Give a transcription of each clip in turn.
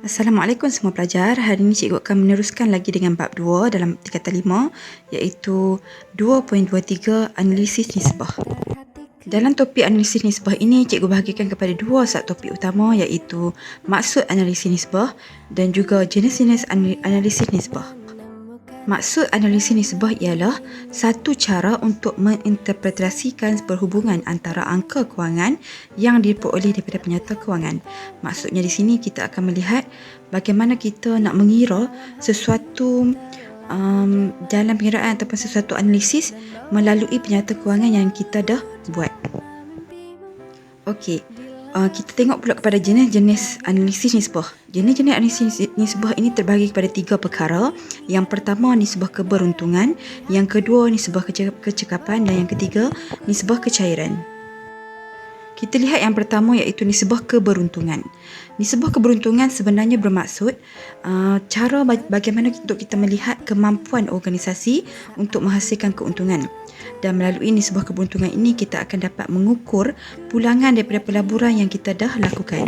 Assalamualaikum semua pelajar. Hari ini cikgu akan meneruskan lagi dengan bab 2 dalam tingkatan 5 iaitu 2.23 analisis nisbah. Dalam topik analisis nisbah ini cikgu bahagikan kepada dua subtopik utama iaitu maksud analisis nisbah dan juga jenis-jenis analisis nisbah. Maksud analisis nisbah ialah satu cara untuk menginterpretasikan perhubungan antara angka kewangan yang diperoleh daripada penyata kewangan. Maksudnya di sini kita akan melihat bagaimana kita nak mengira sesuatu dalam pengiraan ataupun sesuatu analisis melalui penyata kewangan yang kita dah buat. Okey. Kita tengok pula kepada jenis-jenis analisis nisbah. Jenis-jenis analisis nisbah ini terbahagi kepada 3 perkara. Yang pertama, nisbah keberuntungan. Yang kedua, nisbah kecekapan. Dan yang ketiga, nisbah kecairan. Kita lihat yang pertama iaitu nisbah keberuntungan. Nisbah keberuntungan sebenarnya bermaksud cara bagaimana untuk kita melihat kemampuan organisasi untuk menghasilkan keuntungan. Dan melalui nisbah keberuntungan ini kita akan dapat mengukur pulangan daripada pelaburan yang kita dah lakukan.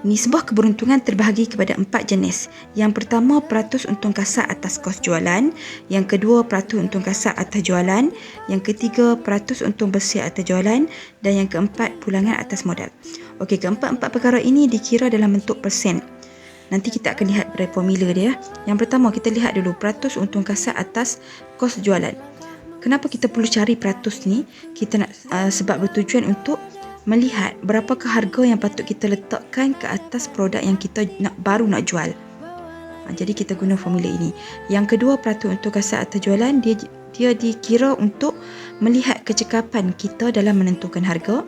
Nisbah keberuntungan terbahagi kepada 4 jenis. Yang pertama, peratus untung kasar atas kos jualan. Yang kedua, peratus untung kasar atas jualan. Yang ketiga, peratus untung bersih atas jualan. Dan yang keempat, pulangan atas modal. Okey, keempat-empat perkara ini dikira dalam bentuk persen. Nanti kita akan lihat pada formula dia. Yang pertama, kita lihat dulu peratus untung kasar atas kos jualan. Kenapa kita perlu cari peratus ni? Kita nak sebab bertujuan untuk melihat berapakah harga yang patut kita letakkan ke atas produk yang kita baru nak jual. Jadi kita guna formula ini. Yang kedua, peratus untung kasar atas jualan, dia dikira untuk melihat kecekapan kita dalam menentukan harga.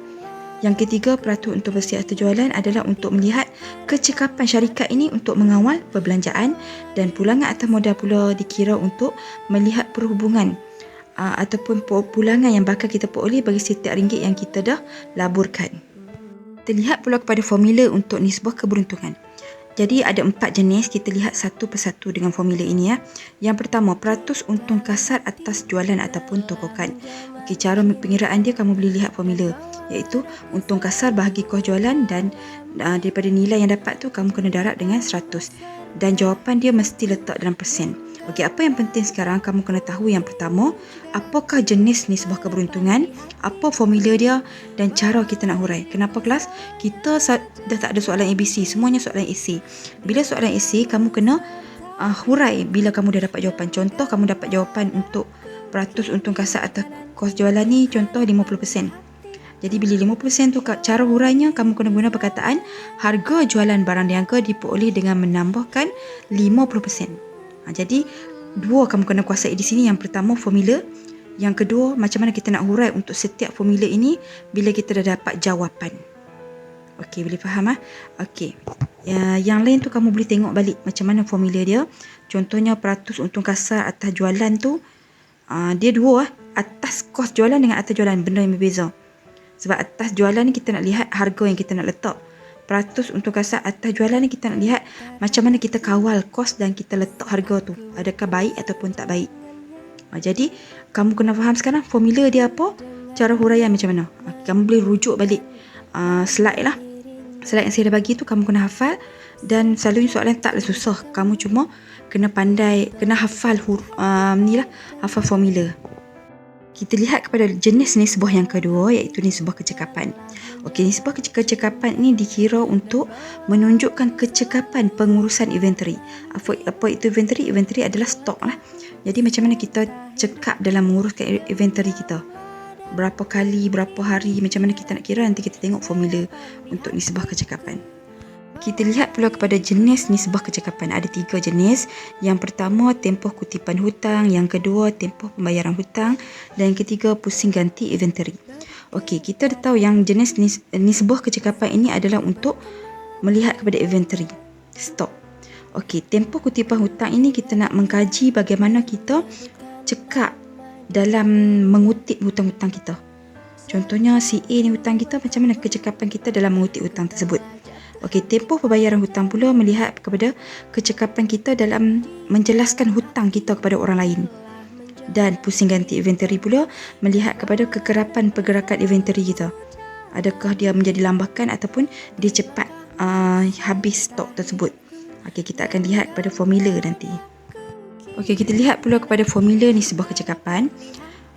Yang ketiga, peratus untung bersih atas jualan adalah untuk melihat kecekapan syarikat ini untuk mengawal perbelanjaan. Dan pulangan atas modal pula dikira untuk melihat perhubungan ataupun pulangan yang bakal kita peroleh bagi setiap ringgit yang kita dah laburkan. Kita lihat pula kepada formula untuk nisbah keberuntungan. Jadi ada 4 jenis, kita lihat satu persatu dengan formula ini ya. Yang pertama, peratus untung kasar atas jualan ataupun tokokan. Okey, cara pengiraan dia kamu boleh lihat formula iaitu untung kasar bahagi kos jualan dan daripada nilai yang dapat tu kamu kena darab dengan 100 dan jawapan dia mesti letak dalam persen. Okey, apa yang penting sekarang kamu kena tahu yang pertama, apakah jenis nisbah keberuntungan, apa formula dia dan cara kita nak hurai. Kenapa kelas? Kita dah tak ada soalan ABC, semuanya soalan AC. Bila soalan AC, kamu kena hurai bila kamu dah dapat jawapan. Contoh, kamu dapat jawapan untuk peratus untung kasar atas kos jualan ni, contoh 50%. Jadi bila 50% tu cara hurainya, kamu kena guna perkataan harga jualan barang niaga diperoleh dengan menambahkan 50%. Jadi dua kamu kena kuasai di sini. Yang pertama formula, yang kedua macam mana kita nak hurai untuk setiap formula ini bila kita dah dapat jawapan. Okey, boleh faham Okey. Yang lain tu kamu boleh tengok balik macam mana formula dia. Contohnya peratus untung kasar atas jualan tu dia dua atas kos jualan dengan atas jualan, benda yang berbeza. Sebab atas jualan ni kita nak lihat harga yang kita nak letak. Peratus untung kasar atas jualan ni kita nak lihat macam mana kita kawal kos dan kita letak harga tu, adakah baik ataupun tak baik. Jadi kamu kena faham sekarang formula dia apa, cara huraian macam mana. Kamu boleh rujuk balik slide lah. Slide yang saya dah bagi tu kamu kena hafal. Dan selalunya soalan taklah susah, kamu cuma kena pandai, kena hafal hafal formula. Kita lihat kepada jenis nisbah yang kedua iaitu nisbah kecekapan. Okey, nisbah kecekapan ini dikira untuk menunjukkan kecekapan pengurusan inventory. Apa itu inventory? Inventory adalah stok lah. Jadi macam mana kita cekap dalam menguruskan inventory kita. Berapa kali, berapa hari, macam mana kita nak kira, nanti kita tengok formula untuk nisbah kecekapan. Kita lihat pula kepada jenis nisbah kecekapan. Ada 3 jenis. Yang pertama, tempoh kutipan hutang. Yang kedua, tempoh pembayaran hutang. Dan yang ketiga, pusing ganti inventory. Okey, kita dah tahu yang jenis nisbah kecekapan ini adalah untuk melihat kepada inventory, stok. Okey, tempoh kutipan hutang ini kita nak mengkaji bagaimana kita cekap dalam mengutip hutang-hutang kita. Contohnya si A ni hutang kita, macam mana kecekapan kita dalam mengutip hutang tersebut. Okey, tempoh pembayaran hutang pula melihat kepada kecekapan kita dalam menjelaskan hutang kita kepada orang lain. Dan pusing ganti inventory pula melihat kepada kekerapan pergerakan inventory kita. Adakah dia menjadi lambakan ataupun dia cepat habis stok tersebut. Okey, kita akan lihat pada formula nanti. Okey, kita lihat pula kepada formula nisbah kecekapan.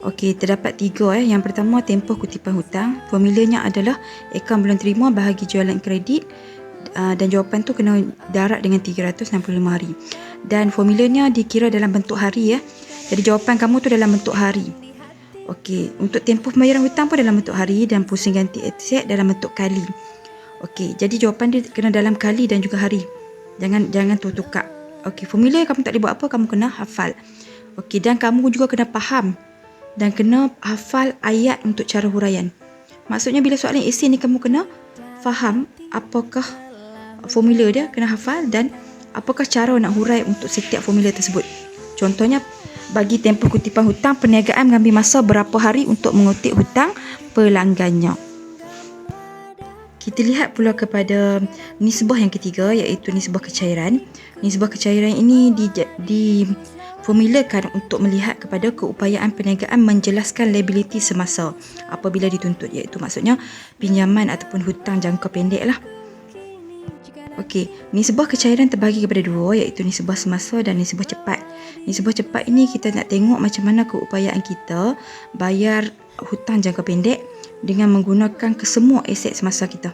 Okey, terdapat 3 Yang pertama, tempoh kutipan hutang. Formulanya adalah akaun belum terima bahagi jualan kredit, dan jawapan tu kena darat dengan 365 hari. Dan formulanya dikira dalam bentuk hari Jadi jawapan kamu tu dalam bentuk hari. Okey, untuk tempoh pembayaran hutang pun dalam bentuk hari dan pusing ganti aset dalam bentuk kali. Okey, jadi jawapan dia kena dalam kali dan juga hari. Jangan tukar. Okey, formula kamu tak boleh buat apa, kamu kena hafal. Okey, dan kamu juga kena faham dan kena hafal ayat untuk cara huraian. Maksudnya bila soalan esei ni kamu kena faham apakah formula dia, kena hafal, dan apakah cara nak hurai untuk setiap formula tersebut. Contohnya, bagi tempoh kutipan hutang, perniagaan mengambil masa berapa hari untuk mengutip hutang pelanggannya. Kita lihat pula kepada nisbah yang ketiga, iaitu nisbah kecairan. Nisbah kecairan ini diformulakan untuk melihat kepada keupayaan perniagaan menjelaskan liability semasa apabila dituntut, iaitu maksudnya pinjaman ataupun hutang jangka pendek lah. Okey, nisbah kecairan terbahagi kepada 2, iaitu nisbah semasa dan nisbah cepat. Nisbah cepat ini kita nak tengok macam mana keupayaan kita bayar hutang jangka pendek dengan menggunakan kesemua aset semasa kita,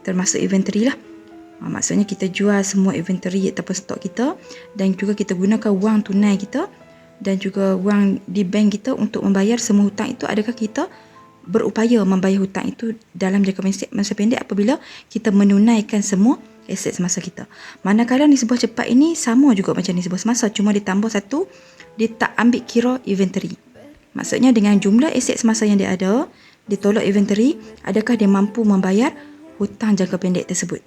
termasuk inventory lah. Maksudnya kita jual semua inventory ataupun stok kita, dan juga kita gunakan wang tunai kita dan juga wang di bank kita untuk membayar semua hutang itu. Adakah kita berupaya membayar hutang itu dalam jangka masa pendek apabila kita menunaikan semua aset semasa kita. Manakala nisbah cepat ini sama juga macam nisbah semasa, cuma ditambah satu, dia tak ambil kira inventory. Maksudnya dengan jumlah aset semasa yang dia ada, dia tolak inventory, adakah dia mampu membayar hutang jangka pendek tersebut.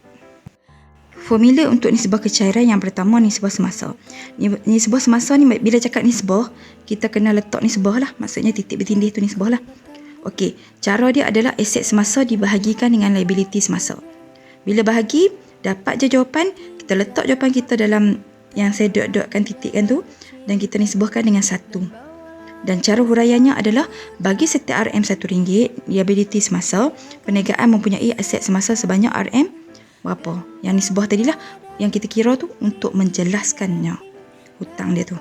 Formula untuk nisbah kecairan yang pertama, nisbah semasa. Nisbah semasa ni, bila cakap nisbah, kita kena letak nisbah lah. Maksudnya titik bertindih tu nisbah lah. Okey, cara dia adalah aset semasa dibahagikan dengan liability semasa. Bila bahagi, dapat je jawapan, kita letak jawapan kita dalam yang saya dot-dotkan, titikkan tu, dan kita nisbahkan dengan 1. Dan cara huraiannya adalah bagi setiap RM RM1, liability semasa, perniagaan mempunyai aset semasa sebanyak RM berapa. Yang nisbah tadilah yang kita kira tu untuk menjelaskannya hutang dia tu.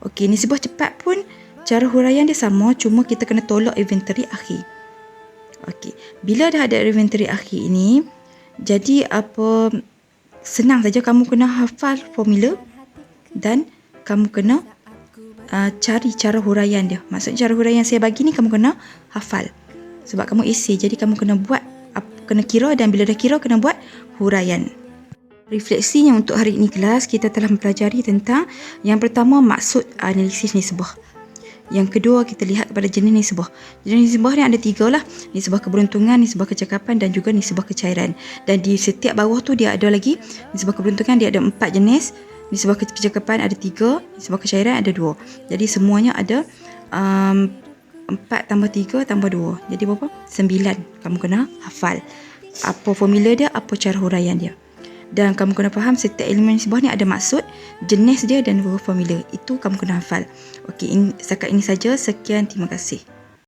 Okey, nisbah cepat pun cara huraian dia sama, cuma kita kena tolak inventory akhir. Okey, bila dah ada inventory akhir ini, jadi senang saja, kamu kena hafal formula dan kamu kena cari cara huraian dia. Maksudnya cara huraian saya bagi ni kamu kena hafal. Sebab kamu esei, jadi kamu kena buat, kena kira, dan bila dah kira kena buat huraian. Refleksinya untuk hari ini kelas, kita telah mempelajari tentang yang pertama, maksud analisis nisbah. Yang kedua, kita lihat kepada jenis nisbah. Jenis nisbah ni ada 3 lah. Nisbah keberuntungan, nisbah kecekapan dan juga nisbah kecairan. Dan di setiap bawah tu dia ada lagi nisbah keberuntungan, dia ada 4 jenis. Nisbah kecekapan ada 3, nisbah kecairan ada 2. Jadi semuanya ada 4 tambah 3 tambah 2. Jadi berapa? 9. Kamu kena hafal apa formula dia, apa cara huraian dia. Dan kamu kena faham setiap elemen nisbah ni ada maksud, jenis dia dan formula. Itu kamu kena hafal. Okey, setakat ini saja. Sekian, terima kasih.